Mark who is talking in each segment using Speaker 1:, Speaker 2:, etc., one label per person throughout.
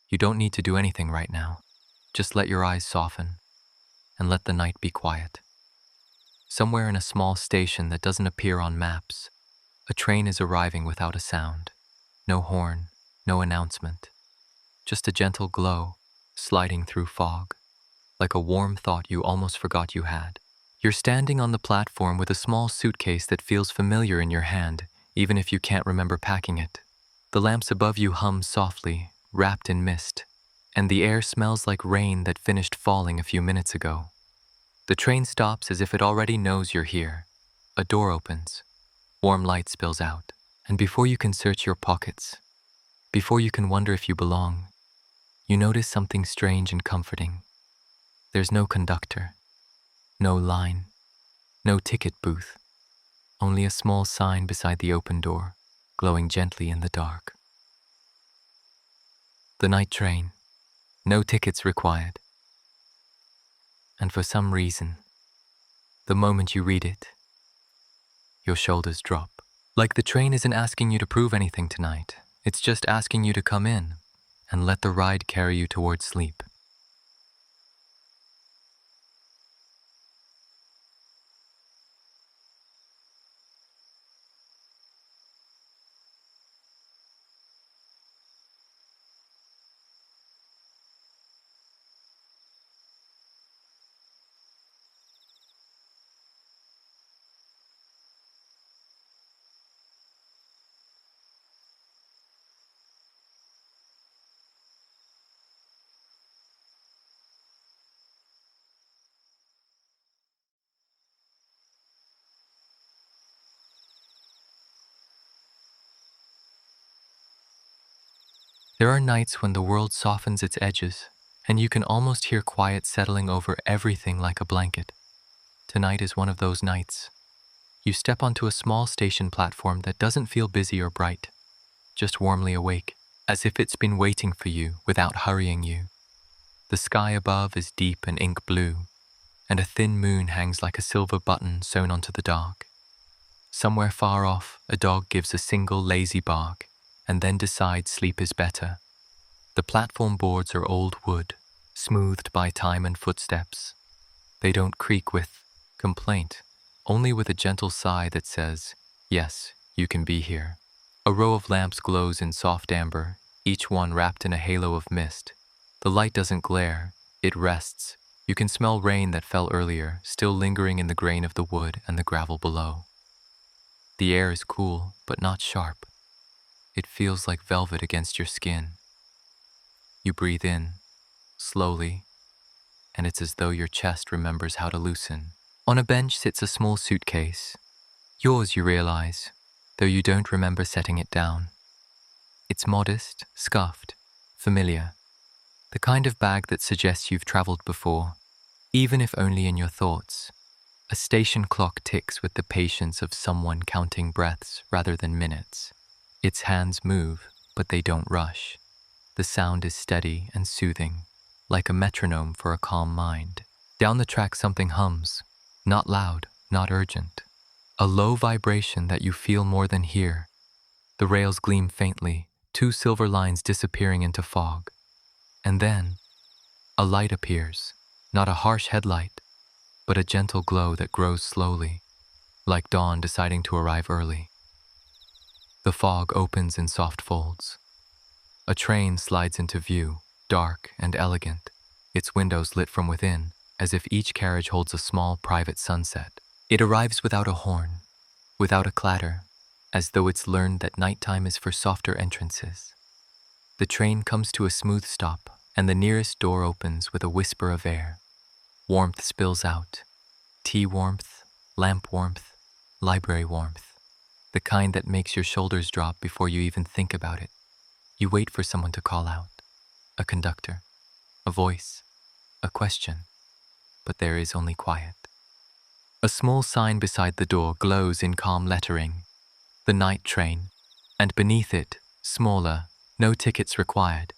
Speaker 1: You don't need to do anything right now. Just let your eyes soften and let the night be quiet. Somewhere in a small station that doesn't appear on maps, a train is arriving without a sound. No horn, no announcement. Just a gentle glow sliding through fog, like a warm thought you almost forgot you had. You're standing on the platform with a small suitcase that feels familiar in your hand, even if you can't remember packing it. The lamps above you hum softly, wrapped in mist, and the air smells like rain that finished falling a few minutes ago. The train stops as if it already knows you're here. A door opens, warm light spills out, and before you can search your pockets, before you can wonder if you belong, you notice something strange and comforting. There's no conductor, no line, no ticket booth, only a small sign beside the open door, glowing gently in the dark. The night train, no tickets required. And for some reason, the moment you read it, your shoulders drop. Like the train isn't asking you to prove anything tonight. It's just asking you to come in and let the ride carry you towards sleep. There are nights when the world softens its edges, and you can almost hear quiet settling over everything like a blanket. Tonight is one of those nights. You step onto a small station platform that doesn't feel busy or bright, just warmly awake, as if it's been waiting for you without hurrying you. The sky above is deep and ink blue, and a thin moon hangs like a silver button sewn onto the dark. Somewhere far off, a dog gives a single lazy bark, and then decides sleep is better. The platform boards are old wood, smoothed by time and footsteps. They don't creak with complaint, only with a gentle sigh that says, "Yes, you can be here." A row of lamps glows in soft amber, each one wrapped in a halo of mist. The light doesn't glare, it rests. You can smell rain that fell earlier, still lingering in the grain of the wood and the gravel below. The air is cool, but not sharp. It feels like velvet against your skin. You breathe in, slowly, and it's as though your chest remembers how to loosen. On a bench sits a small suitcase. Yours, you realize, though you don't remember setting it down. It's modest, scuffed, familiar. The kind of bag that suggests you've traveled before, even if only in your thoughts. A station clock ticks with the patience of someone counting breaths rather than minutes. Its hands move, but they don't rush. The sound is steady and soothing, like a metronome for a calm mind. Down the track something hums, not loud, not urgent. A low vibration that you feel more than hear. The rails gleam faintly, two silver lines disappearing into fog. And then, a light appears, not a harsh headlight, but a gentle glow that grows slowly, like dawn deciding to arrive early. The fog opens in soft folds. A train slides into view, dark and elegant, its windows lit from within, as if each carriage holds a small private sunset. It arrives without a horn, without a clatter, as though it's learned that nighttime is for softer entrances. The train comes to a smooth stop, and the nearest door opens with a whisper of air. Warmth spills out. Tea warmth, lamp warmth, library warmth. The kind that makes your shoulders drop before you even think about it. You wait for someone to call out. A conductor, a voice, a question. But there is only quiet. A small sign beside the door glows in calm lettering. The night train. And beneath it, smaller, no tickets required.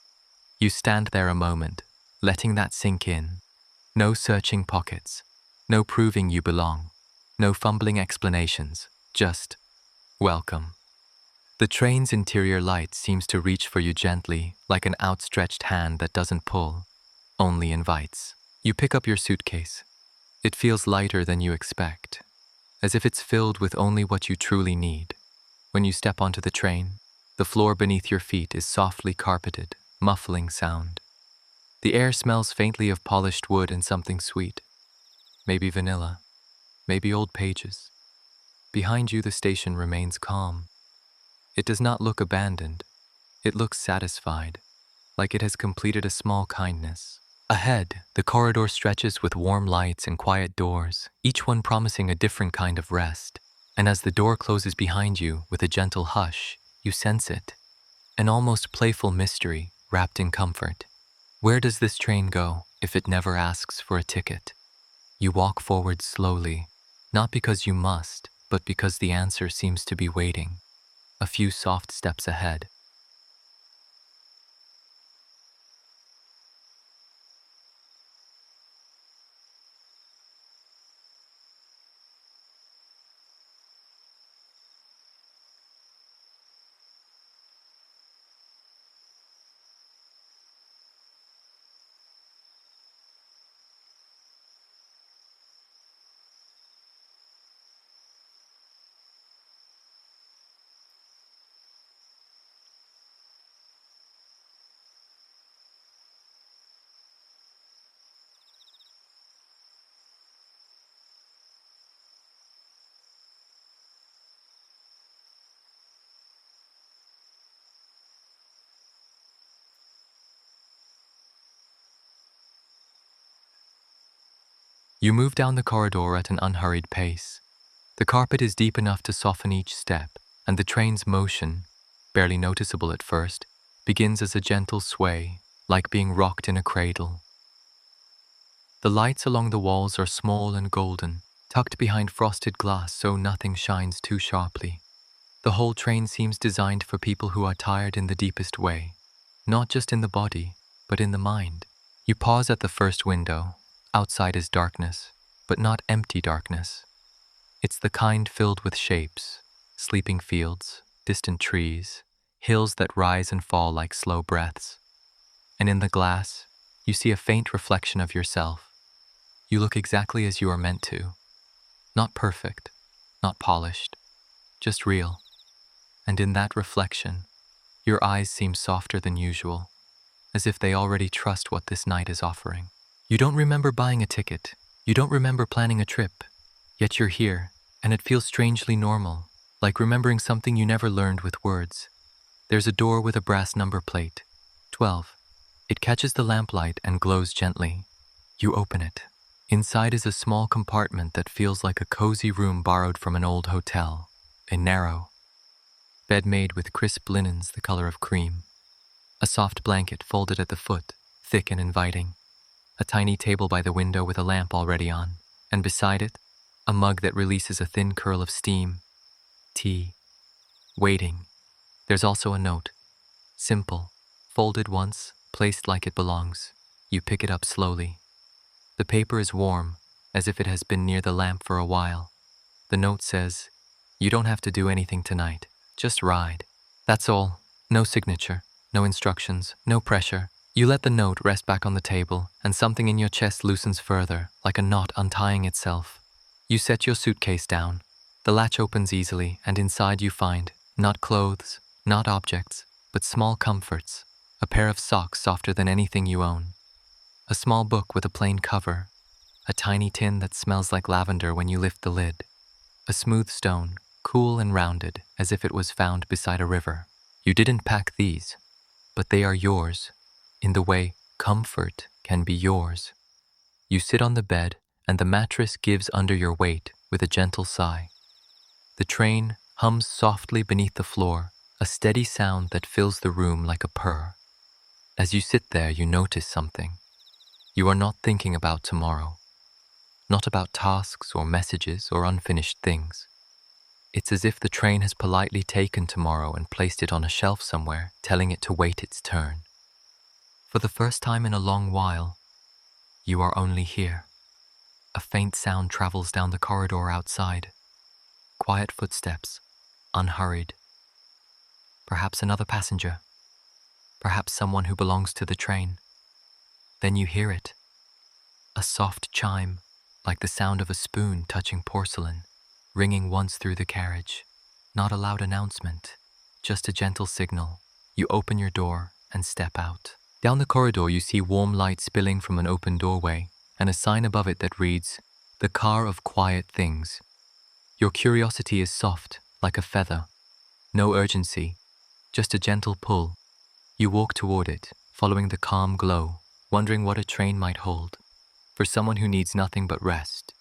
Speaker 1: You stand there a moment, letting that sink in. No searching pockets. No proving you belong. No fumbling explanations. Just welcome. The train's interior light seems to reach for you gently, like an outstretched hand that doesn't pull, only invites. You pick up your suitcase. It feels lighter than you expect, as if it's filled with only what you truly need. When you step onto the train, the floor beneath your feet is softly carpeted, muffling sound. The air smells faintly of polished wood and something sweet. Maybe vanilla, maybe old pages. Behind you, the station remains calm. It does not look abandoned. It looks satisfied, like it has completed a small kindness. Ahead, the corridor stretches with warm lights and quiet doors, each one promising a different kind of rest. And as the door closes behind you with a gentle hush, you sense it, an almost playful mystery wrapped in comfort. Where does this train go if it never asks for a ticket? You walk forward slowly, not because you must, but because the answer seems to be waiting, a few soft steps ahead. You move down the corridor at an unhurried pace. The carpet is deep enough to soften each step, and the train's motion, barely noticeable at first, begins as a gentle sway, like being rocked in a cradle. The lights along the walls are small and golden, tucked behind frosted glass so nothing shines too sharply. The whole train seems designed for people who are tired in the deepest way, not just in the body, but in the mind. You pause at the first window. Outside is darkness, but not empty darkness. It's the kind filled with shapes, sleeping fields, distant trees, hills that rise and fall like slow breaths. And in the glass, you see a faint reflection of yourself. You look exactly as you are meant to. Not perfect, not polished, just real. And in that reflection, your eyes seem softer than usual, as if they already trust what this night is offering. You don't remember buying a ticket. You don't remember planning a trip. Yet you're here, and it feels strangely normal, like remembering something you never learned with words. There's a door with a brass number plate, 12. It catches the lamplight and glows gently. You open it. Inside is a small compartment that feels like a cozy room borrowed from an old hotel, a narrow bed made with crisp linens the color of cream. A soft blanket folded at the foot, thick and inviting. A tiny table by the window with a lamp already on, and beside it, a mug that releases a thin curl of steam. Tea. Waiting. There's also a note. Simple. Folded once, placed like it belongs. You pick it up slowly. The paper is warm, as if it has been near the lamp for a while. The note says, "You don't have to do anything tonight. Just ride." That's all. No signature, no instructions, no pressure. You let the note rest back on the table, and something in your chest loosens further, like a knot untying itself. You set your suitcase down. The latch opens easily, and inside you find, not clothes, not objects, but small comforts. A pair of socks softer than anything you own. A small book with a plain cover. A tiny tin that smells like lavender when you lift the lid. A smooth stone, cool and rounded, as if it was found beside a river. You didn't pack these, but they are yours, in the way comfort can be yours. You sit on the bed, and the mattress gives under your weight with a gentle sigh. The train hums softly beneath the floor, a steady sound that fills the room like a purr. As you sit there, you notice something. You are not thinking about tomorrow, not about tasks or messages or unfinished things. It's as if the train has politely taken tomorrow and placed it on a shelf somewhere, telling it to wait its turn. For the first time in a long while, you are only here. A faint sound travels down the corridor outside. Quiet footsteps, unhurried. perhaps another passenger, perhaps someone who belongs to the train. Then you hear it, a soft chime, like the sound of a spoon touching porcelain, ringing once through the carriage. Not a loud announcement, just a gentle signal. You open your door and step out. Down the corridor you see warm light spilling from an open doorway and a sign above it that reads, "The Car of Quiet Things." Your curiosity is soft, like a feather. No urgency, just a gentle pull. You walk toward it, following the calm glow, wondering what a train might hold, for someone who needs nothing but rest.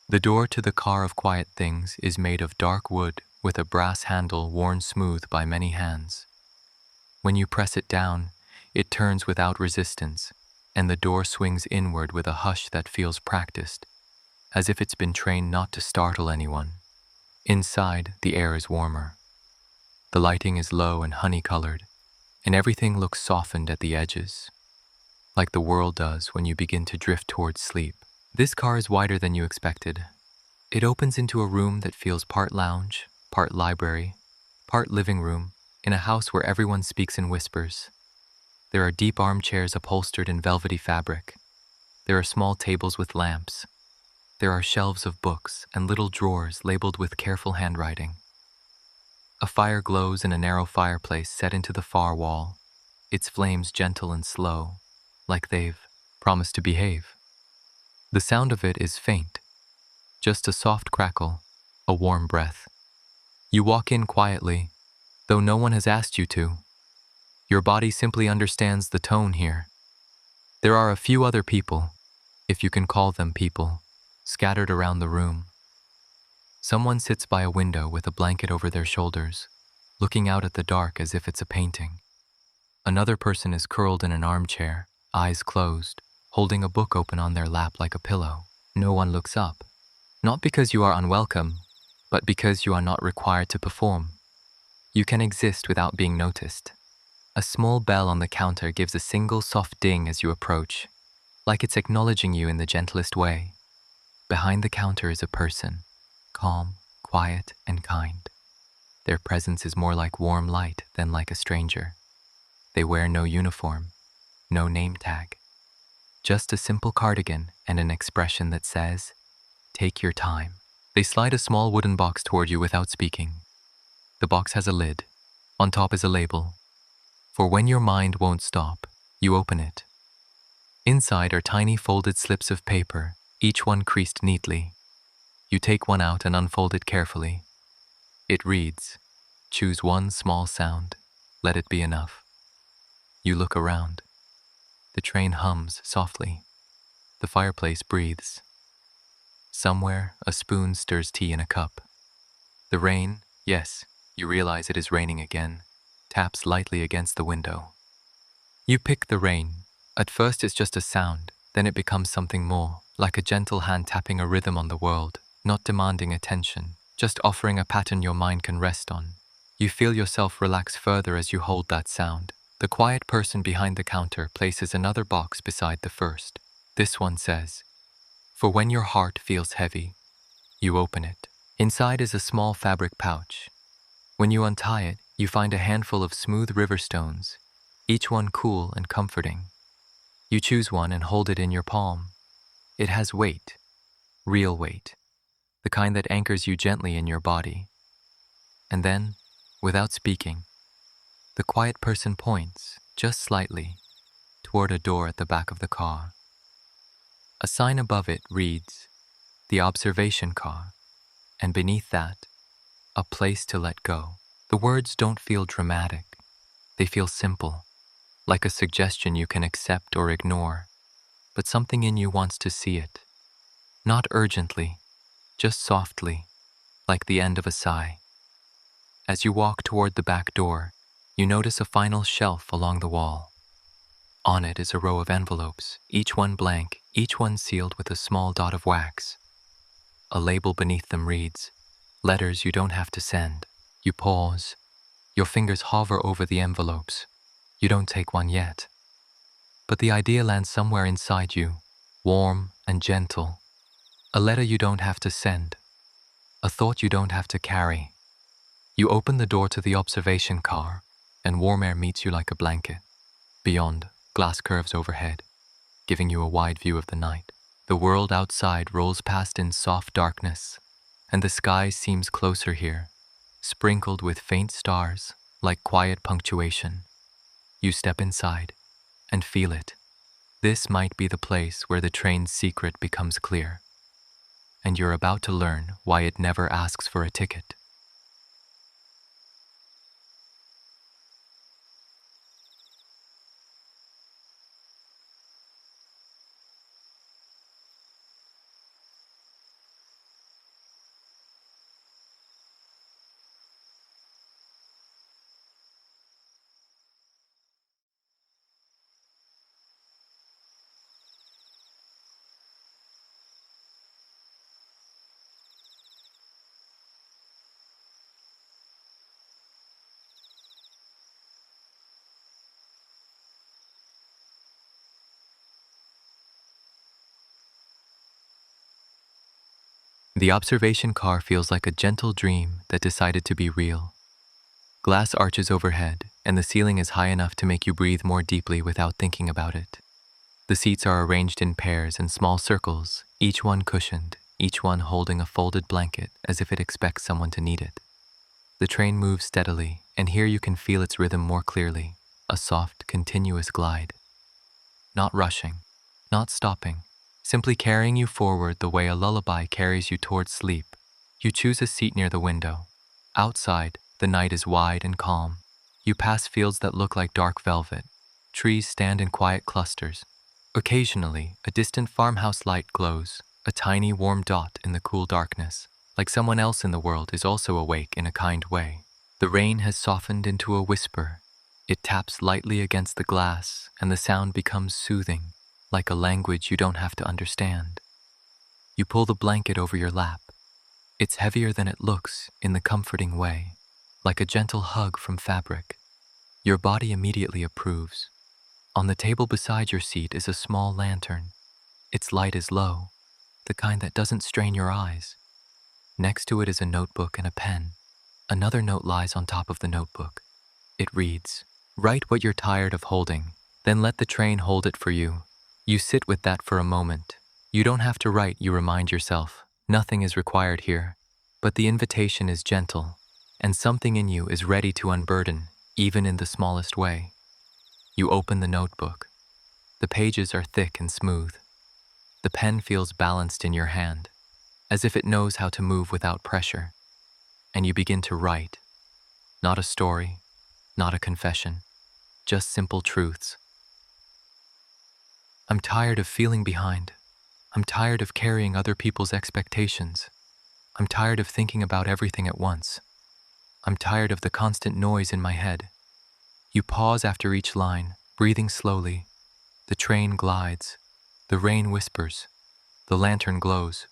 Speaker 1: The door to the Car of Quiet Things is made of dark wood with a brass handle worn smooth by many hands. When you press it down, it turns without resistance, and the door swings inward with a hush that feels practiced, as if it's been trained not to startle anyone. Inside, the air is warmer. The lighting is low and honey-colored, and everything looks softened at the edges, like the world does when you begin to drift towards sleep. This car is wider than you expected. It opens into a room that feels part lounge, part library, part living room, in a house where everyone speaks in whispers. There are deep armchairs upholstered in velvety fabric. There are small tables with lamps. There are shelves of books and little drawers labeled with careful handwriting. A fire glows in a narrow fireplace set into the far wall, its flames gentle and slow, like they've promised to behave. The sound of it is faint, just a soft crackle, a warm breath. You walk in quietly, though no one has asked you to. Your body simply understands the tone here. There are a few other people, if you can call them people, scattered around the room. Someone sits by a window with a blanket over their shoulders, looking out at the dark as if it's a painting. Another person is curled in an armchair, eyes closed, holding a book open on their lap like a pillow. No one looks up, not because you are unwelcome, but because you are not required to perform. You can exist without being noticed. A small bell on the counter gives a single soft ding as you approach, like it's acknowledging you in the gentlest way. Behind the counter is a person, calm, quiet, and kind. Their presence is more like warm light than like a stranger. They wear no uniform, no name tag, just a simple cardigan and an expression that says, "Take your time." They slide a small wooden box toward you without speaking. The box has a lid. On top is a label. For when your mind won't stop, you open it. Inside are tiny folded slips of paper, each one creased neatly. You take one out and unfold it carefully. It reads, "Choose one small sound. Let it be enough." You look around. The train hums softly. The fireplace breathes. Somewhere, a spoon stirs tea in a cup. The rain, yes, you realize it is raining again, taps lightly against the window. You pick the rain. At first it's just a sound, then it becomes something more, like a gentle hand tapping a rhythm on the world, not demanding attention, just offering a pattern your mind can rest on. You feel yourself relax further as you hold that sound. The quiet person behind the counter places another box beside the first. This one says, "For when your heart feels heavy." You open it. Inside is a small fabric pouch. When you untie it, you find a handful of smooth river stones, each one cool and comforting. You choose one and hold it in your palm. It has weight, real weight. the kind that anchors you gently in your body. And then, without speaking, the quiet person points, just slightly, toward a door at the back of the car. A sign above it reads, "The Observation Car," and beneath that, "A Place to Let Go." The words don't feel dramatic. They feel simple, like a suggestion you can accept or ignore, but something in you wants to see it. Not urgently, just softly, like the end of a sigh. As you walk toward the back door, you notice a final shelf along the wall. On it is a row of envelopes, each one blank, each one sealed with a small dot of wax. A label beneath them reads, "Letters you don't have to send." You pause. Your fingers hover over the envelopes. You don't take one yet. But the idea lands somewhere inside you, warm and gentle. A letter you don't have to send. A thought you don't have to carry. You open the door to the observation car, and warm air meets you like a blanket. Beyond, glass curves overhead, giving you a wide view of the night. The world outside rolls past in soft darkness, and the sky seems closer here, sprinkled with faint stars, like quiet punctuation. You step inside and feel it. This might be the place where the train's secret becomes clear, and you're about to learn why it never asks for a ticket. The observation car feels like a gentle dream that decided to be real. Glass arches overhead, and the ceiling is high enough to make you breathe more deeply without thinking about it. The seats are arranged in pairs and small circles, each one cushioned, each one holding a folded blanket as if it expects someone to need it. The train moves steadily, and here you can feel its rhythm more clearly, a soft, continuous glide. Not rushing, not stopping, simply carrying you forward the way a lullaby carries you towards sleep. You choose a seat near the window. Outside, the night is wide and calm. You pass fields that look like dark velvet. Trees stand in quiet clusters. Occasionally, a distant farmhouse light glows, a tiny warm dot in the cool darkness, like someone else in the world is also awake in a kind way. The rain has softened into a whisper. It taps lightly against the glass, and the sound becomes soothing, like a language you don't have to understand. You pull the blanket over your lap. It's heavier than it looks in the comforting way, like a gentle hug from fabric. Your body immediately approves. On the table beside your seat is a small lantern. Its light is low, the kind that doesn't strain your eyes. Next to it is a notebook and a pen. Another note lies on top of the notebook. It reads, "Write what you're tired of holding, then let the train hold it for you." You sit with that for a moment. You don't have to write, you remind yourself. Nothing is required here. But the invitation is gentle, and something in you is ready to unburden, even in the smallest way. You open the notebook. The pages are thick and smooth. The pen feels balanced in your hand, as if it knows how to move without pressure. And you begin to write. Not a story, not a confession, just simple truths. I'm tired of feeling behind. I'm tired of carrying other people's expectations. I'm tired of thinking about everything at once. I'm tired of the constant noise in my head. You pause after each line, breathing slowly. The train glides. The rain whispers. The lantern glows.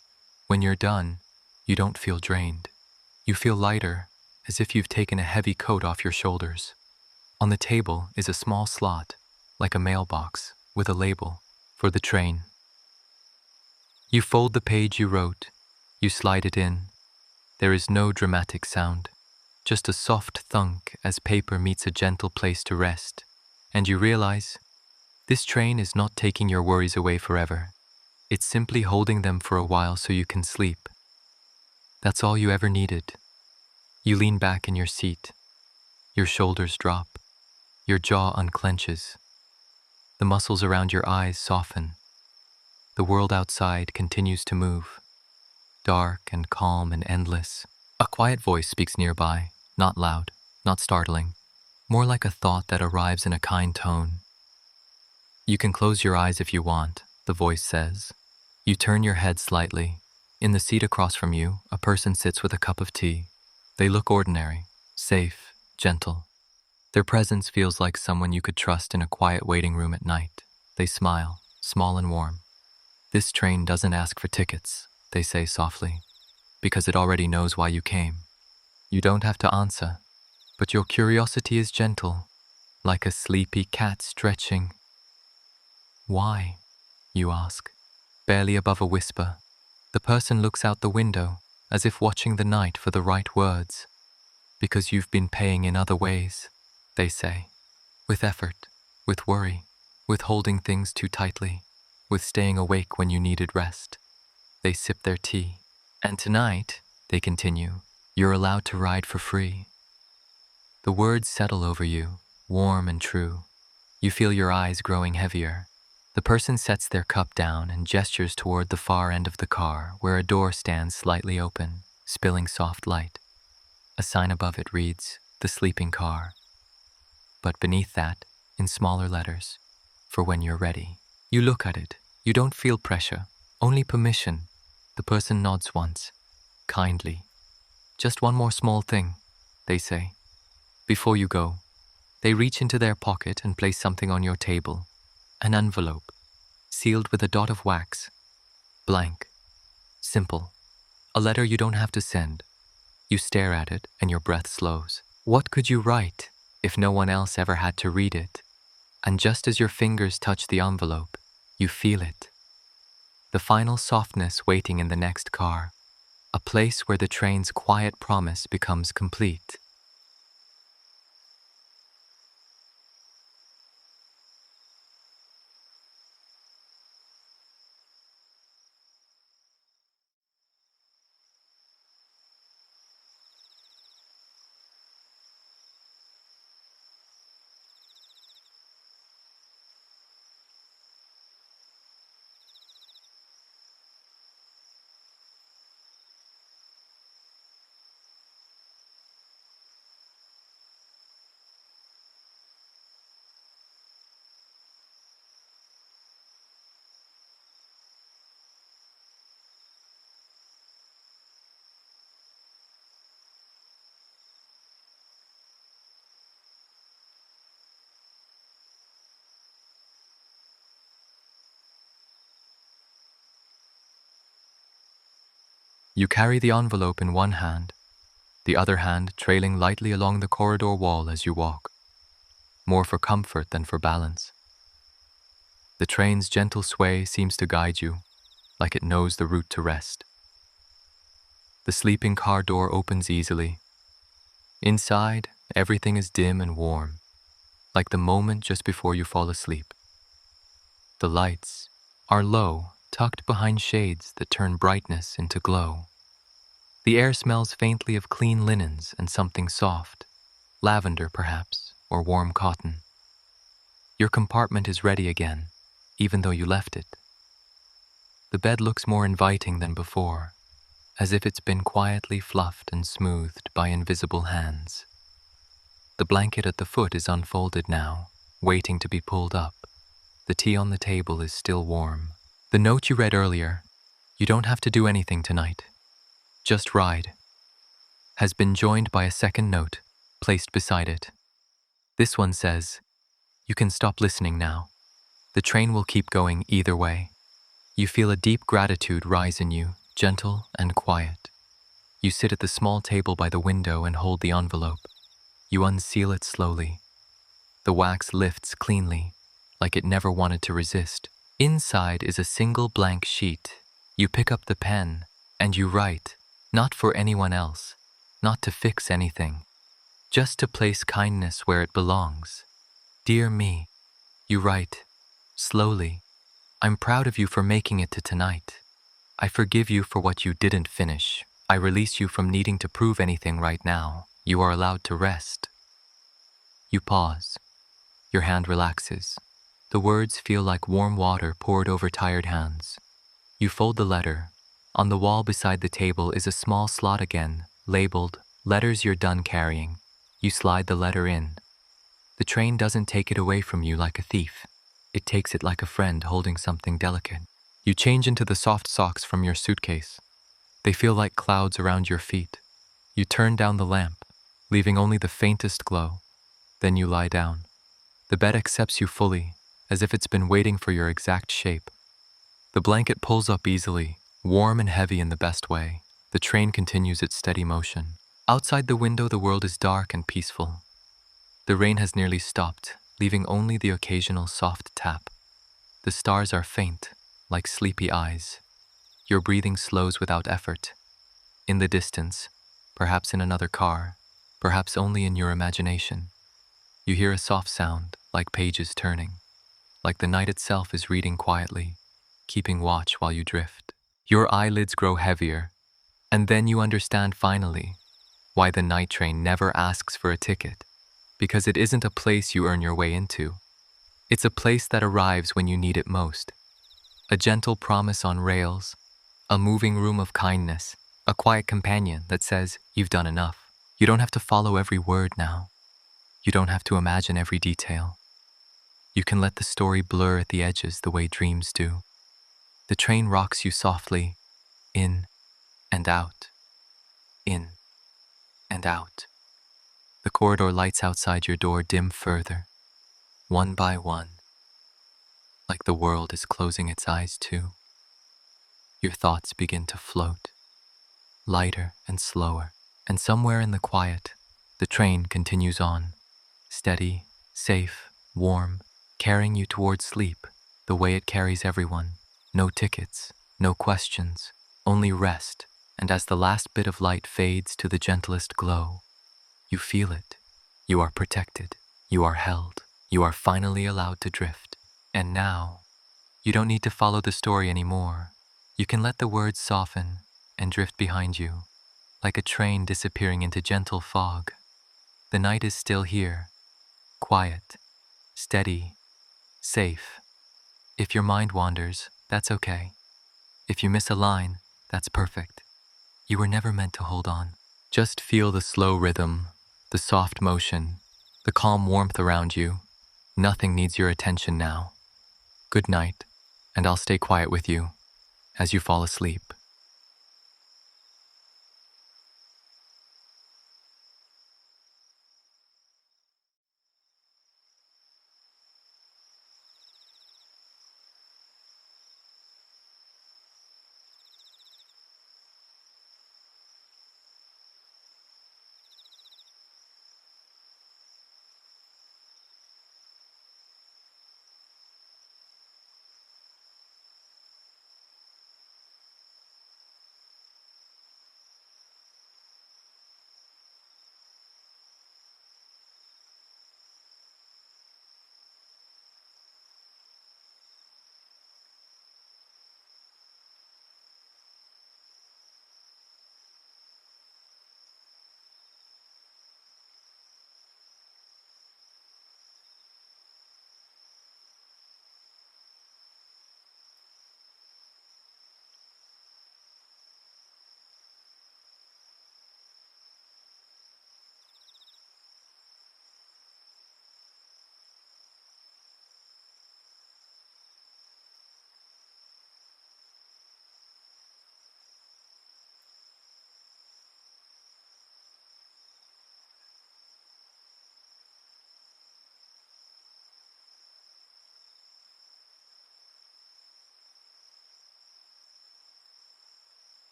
Speaker 1: When you're done, you don't feel drained. You feel lighter, as if you've taken a heavy coat off your shoulders. On the table is a small slot, like a mailbox, with a label, for the train. You fold the page you wrote. You slide it in. There is no dramatic sound, just a soft thunk as paper meets a gentle place to rest. And you realize, this train is not taking your worries away forever. It's simply holding them for a while so you can sleep. That's all you ever needed. You lean back in your seat. Your shoulders drop. Your jaw unclenches. The muscles around your eyes soften. The world outside continues to move, dark and calm and endless. A quiet voice speaks nearby, not loud, not startling, more like a thought that arrives in a kind tone. You can close your eyes if you want, the voice says. You turn your head slightly. In the seat across from you, a person sits with a cup of tea. They look ordinary, safe, gentle. Their presence feels like someone you could trust in a quiet waiting room at night. They smile, small and warm. This train doesn't ask for tickets, they say softly, because it already knows why you came. You don't have to answer, but your curiosity is gentle, like a sleepy cat stretching. Why? You ask, barely above a whisper. The person looks out the window, as if watching the night for the right words. Because you've been paying in other ways, they say. With effort, with worry, with holding things too tightly, with staying awake when you needed rest. They sip their tea. And tonight, they continue, you're allowed to ride for free. The words settle over you, warm and true. You feel your eyes growing heavier. The person sets their cup down and gestures toward the far end of the car, where a door stands slightly open, spilling soft light. A sign above it reads, "The sleeping car." But beneath that, in smaller letters, "For when you're ready." You look at it. You don't feel pressure, only permission. The person nods once, kindly. "Just one more small thing," they say. Before you go, they reach into their pocket and place something on your table. An envelope, sealed with a dot of wax. Blank. Simple. A letter you don't have to send. You stare at it and your breath slows. What could you write if no one else ever had to read it? And just as your fingers touch the envelope, you feel it. The final softness waiting in the next car. A place where the train's quiet promise becomes complete. You carry the envelope in one hand, the other hand trailing lightly along the corridor wall as you walk, more for comfort than for balance. The train's gentle sway seems to guide you, like it knows the route to rest. The sleeping car door opens easily. Inside, everything is dim and warm, like the moment just before you fall asleep. The lights are low, tucked behind shades that turn brightness into glow. The air smells faintly of clean linens and something soft, lavender perhaps, or warm cotton. Your compartment is ready again, even though you left it. The bed looks more inviting than before, as if it's been quietly fluffed and smoothed by invisible hands. The blanket at the foot is unfolded now, waiting to be pulled up. The tea on the table is still warm. The note you read earlier, "You don't have to do anything tonight, just ride," has been joined by a second note placed beside it. This one says, "You can stop listening now. The train will keep going either way." You feel a deep gratitude rise in you, gentle and quiet. You sit at the small table by the window and hold the envelope. You unseal it slowly. The wax lifts cleanly, like it never wanted to resist. Inside is a single blank sheet. You pick up the pen and you write, not for anyone else, not to fix anything, just to place kindness where it belongs. "Dear me," you write, slowly, "I'm proud of you for making it to tonight. I forgive you for what you didn't finish, I release you from needing to prove anything right now. You are allowed to rest. You pause. Your hand relaxes. The words feel like warm water poured over tired hands. You fold the letter. On the wall beside the table is a small slot again, labeled, "Letters you're done carrying." You slide the letter in. The train doesn't take it away from you like a thief. It takes it like a friend holding something delicate. You change into the soft socks from your suitcase. They feel like clouds around your feet. You turn down the lamp, leaving only the faintest glow. Then you lie down. The bed accepts you fully, as if it's been waiting for your exact shape. The blanket pulls up easily, warm and heavy in the best way. The train continues its steady motion. Outside the window, the world is dark and peaceful. The rain has nearly stopped, leaving only the occasional soft tap. The stars are faint, like sleepy eyes. Your breathing slows without effort. In the distance, perhaps in another car, perhaps only in your imagination, you hear a soft sound, like pages turning, like the night itself is reading quietly, keeping watch while you drift. Your eyelids grow heavier, and then you understand finally why the night train never asks for a ticket, because it isn't a place you earn your way into. It's a place that arrives when you need it most. A gentle promise on rails, a moving room of kindness, a quiet companion that says you've done enough. You don't have to follow every word now. You don't have to imagine every detail. You can let the story blur at the edges the way dreams do. The train rocks you softly, in and out, in and out. The corridor lights outside your door dim further, one by one, like the world is closing its eyes too. Your thoughts begin to float, lighter and slower, and somewhere in the quiet, the train continues on, steady, safe, warm, carrying you towards sleep, the way it carries everyone. No tickets, no questions, only rest, and as the last bit of light fades to the gentlest glow, you feel it. You are protected. You are held. You are finally allowed to drift. And now, you don't need to follow the story anymore. You can let the words soften and drift behind you, like a train disappearing into gentle fog. The night is still here, quiet, steady, safe. If your mind wanders, that's okay. If you miss a line, that's perfect. You were never meant to hold on. Just feel the slow rhythm, the soft motion, the calm warmth around you. Nothing needs your attention now. Good night, and I'll stay quiet with you as you fall asleep.